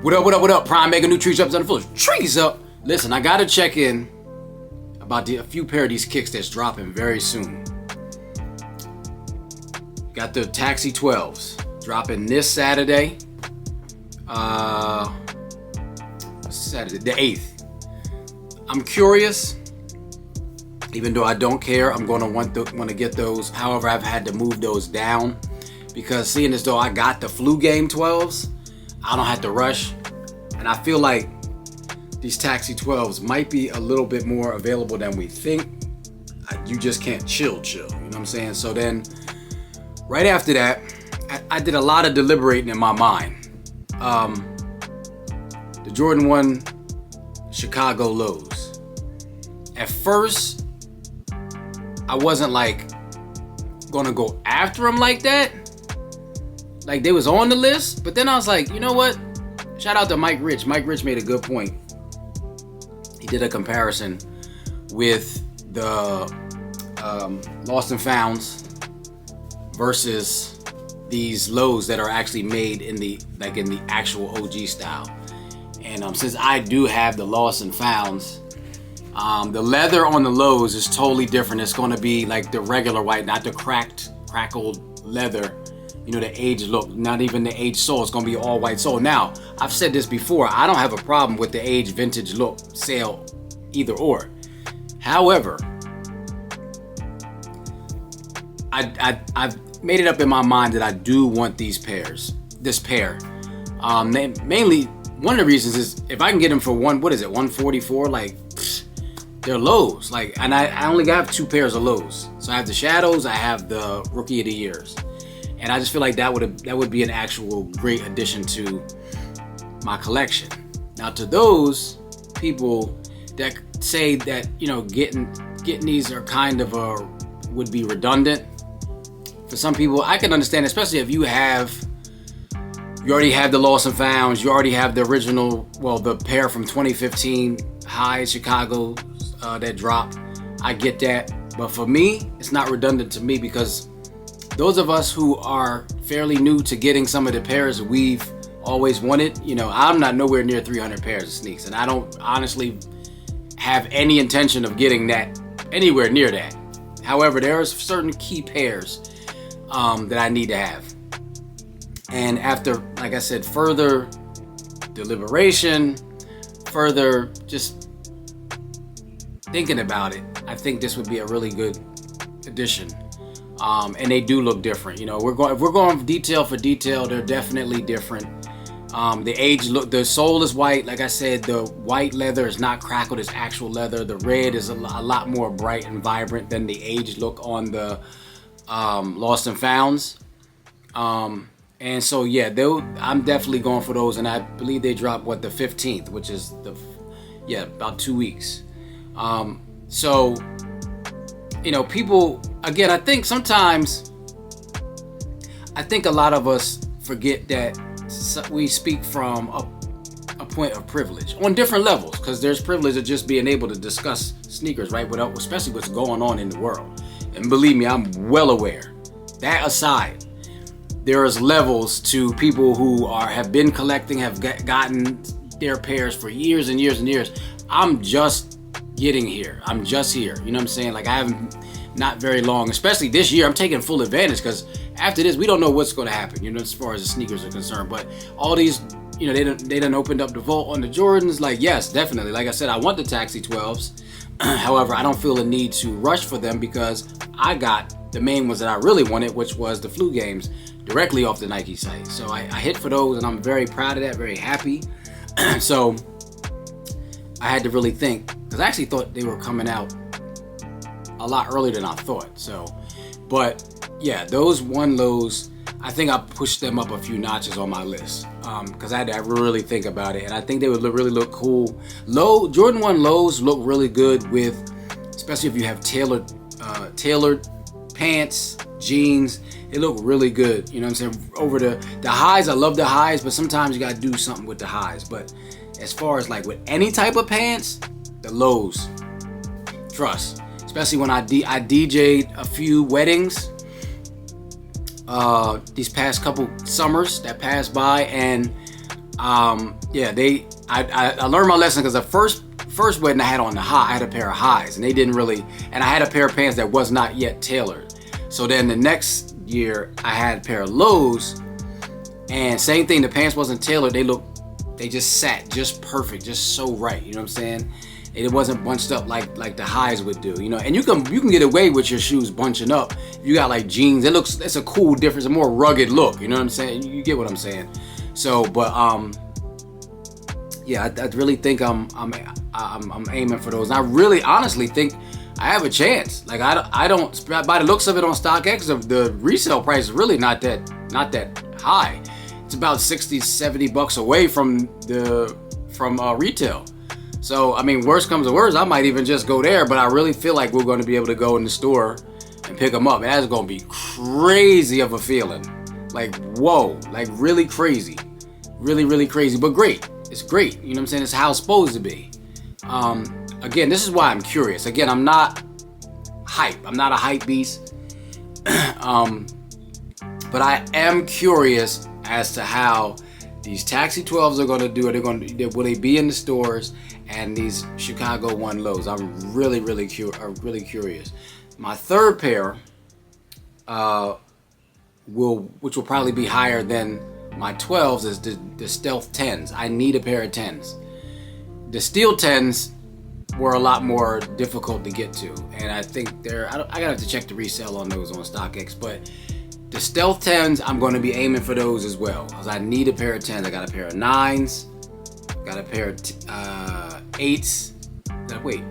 What up? Pryme.mega, new trees up on the floor. Trees up. Listen, I gotta check in about a few pair of these kicks that's dropping very soon. Got the Taxi 12s dropping this Saturday. Saturday, the 8th. I'm curious, even though I don't care. I'm gonna want to get those. However, I've had to move those down because seeing as though I got the flu game 12s, I don't have to rush, and I feel like these Taxi 12s might be a little bit more available than we think. You just can't chill, you know what I'm saying? So then, right after that, I did a lot of deliberating in my mind. The Jordan 1 Chicago lows. At first, I wasn't like gonna go after them like that. Like they was on the list, but then I was like, you know what? Shout out to Mike Rich. Mike Rich made a good point. He did a comparison with the Lost and Founds versus these lows that are actually made in the actual OG style. And since I do have the Lost and Founds, the leather on the lows is totally different. It's going to be like the regular white, not the crackled leather. You know, the aged look, not even the aged sole. It's going to be all white sole. Now, I've said this before. I don't have a problem with the aged vintage look sale either or. However, I've made it up in my mind that I do want this pair. Mainly, one of the reasons is if I can get them for $144, like, they're lows. Like, and I only got 2 pairs of lows. So I have the Shadows, I have the Rookie of the Years. And I just feel like that would be an actual great addition to my collection. Now, to those people that say that, you know, getting these are kind of would be redundant. For some people, I can understand, especially if you already have the Lost and Founds, you already have the original, the pair from 2015 High Chicago that dropped. I get that, but for me, it's not redundant to me because those of us who are fairly new to getting some of the pairs we've always wanted, you know, I'm not nowhere near 300 pairs of sneaks, and I don't honestly have any intention of getting that anywhere near that. However, there are certain key pairs that I need to have. And after, like I said, further deliberation, further just thinking about it, I think this would be a really good addition. And they do look different. You know, if we're going detail for detail, they're definitely different. The age look, the sole is white. Like I said, the white leather is not crackled, it's actual leather. The red is a lot more bright and vibrant than the aged look on the Lost and Founds. And so, yeah, I'm definitely going for those. And I believe they drop, the 15th, which is about 2 weeks. So, you know, people, again, I think a lot of us forget that we speak from a point of privilege on different levels, because there's privilege of just being able to discuss sneakers, right? Especially what's going on in the world. And believe me, I'm well aware. That aside, there is levels to people who have been collecting, have gotten their pairs for years and years and years. I'm just getting here. I'm just here. You know what I'm saying? Like, I haven't, not very long, especially this year. I'm taking full advantage because after this, we don't know what's going to happen, you know, as far as the sneakers are concerned. But all these, you know, they done opened up the vault on the Jordans. Like, yes, definitely. Like I said, I want the Taxi 12s. However, I don't feel the need to rush for them because I got the main ones that I really wanted, which was the flu games directly off the Nike site. So I hit for those, and I'm very proud of that, very happy. So I had to really think, because I actually thought they were coming out a lot earlier than I thought. So, but yeah, those one lows, I think I pushed them up a few notches on my list because I had to really think about it, and I think they would really look cool. Jordan 1 lows look really good with, especially if you have tailored pants, jeans. They look really good. You know what I'm saying? Over the highs, I love the highs, but sometimes you gotta do something with the highs. But as far as like with any type of pants, the lows, trust. Especially when I DJ'd a few weddings these past couple summers that passed by, and Yeah, I learned my lesson because the first wedding I had on I had a pair of highs, and they didn't really, and I had a pair of pants that was not yet tailored. So then the next year I had a pair of lows, and same thing, the pants wasn't tailored. They just sat just perfect, just so right. You know what I'm saying? It wasn't bunched up like the highs would do, you know. And you can get away with your shoes bunching up. You got like jeans. It's a cool difference, a more rugged look. You know what I'm saying? You get what I'm saying? So, but yeah, I really think I'm aiming for those. And I really honestly think I have a chance. Like I don't by the looks of it on StockX, the resale price is really not that high. It's about 60-70 bucks away from retail. So I mean, worst comes to worst, I might even just go there. But I really feel like we're going to be able to go in the store and pick them up. And that's going to be crazy of a feeling. Like whoa, like really crazy, really crazy. But great, it's great. You know what I'm saying? It's how it's supposed to be. Again, this is why I'm curious. Again, I'm not hype. I'm not a hype beast. But I am curious as to how these Taxi 12s are going to do it. Will they be in the stores? And these Chicago 1 lows. I'm really curious. My third pair, which will probably be higher than my 12s, is the Stealth 10s. I need a pair of 10s. The Steel 10s were a lot more difficult to get to, and I think I gotta have to check the resale on those on StockX, but the Stealth 10s, I'm going to be aiming for those as well, because I need a pair of 10s. I got a pair of 9s, got a pair of 8s. Wait,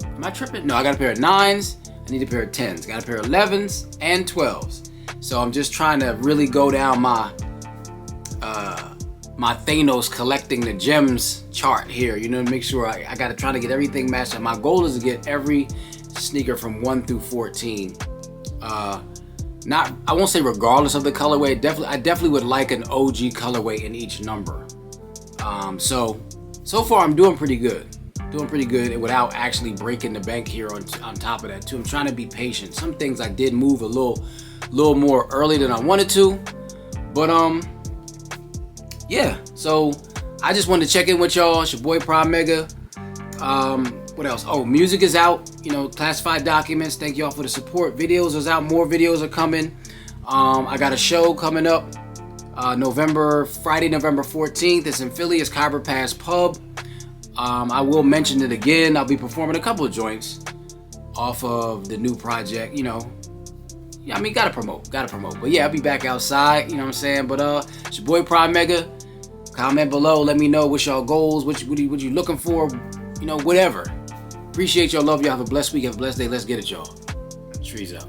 am I tripping? No, I got a pair of 9s, I need a pair of 10s, got a pair of 11s and 12s. So I'm just trying to really go down my Thanos collecting the gems chart here, you know, to make sure I gotta try to get everything matched up. My goal is to get every sneaker from 1 through 14. I won't say regardless of the colorway. I definitely would like an OG colorway in each number. So far I'm doing pretty good. Without actually breaking the bank here on top of that too. I'm trying to be patient. Some things I did move a little more early than I wanted to, but yeah. So I just wanted to check in with y'all. It's your boy Pryme.mega. What else? Oh, music is out. You know, classified documents. Thank y'all for the support. Videos is out. More videos are coming. I got a show coming up Friday, November 14th. It's in Philly. It's Khyber Pass Pub. I will mention it again. I'll be performing a couple of joints off of the new project. You know, yeah, I mean, gotta promote. But yeah, I'll be back outside. You know what I'm saying? But it's your boy Pryme.mega. Comment below. Let me know what's y'all goals. What you looking for? You know, whatever. Appreciate y'all. Love y'all. Have a blessed week. Have a blessed day. Let's get it, y'all. Trees out.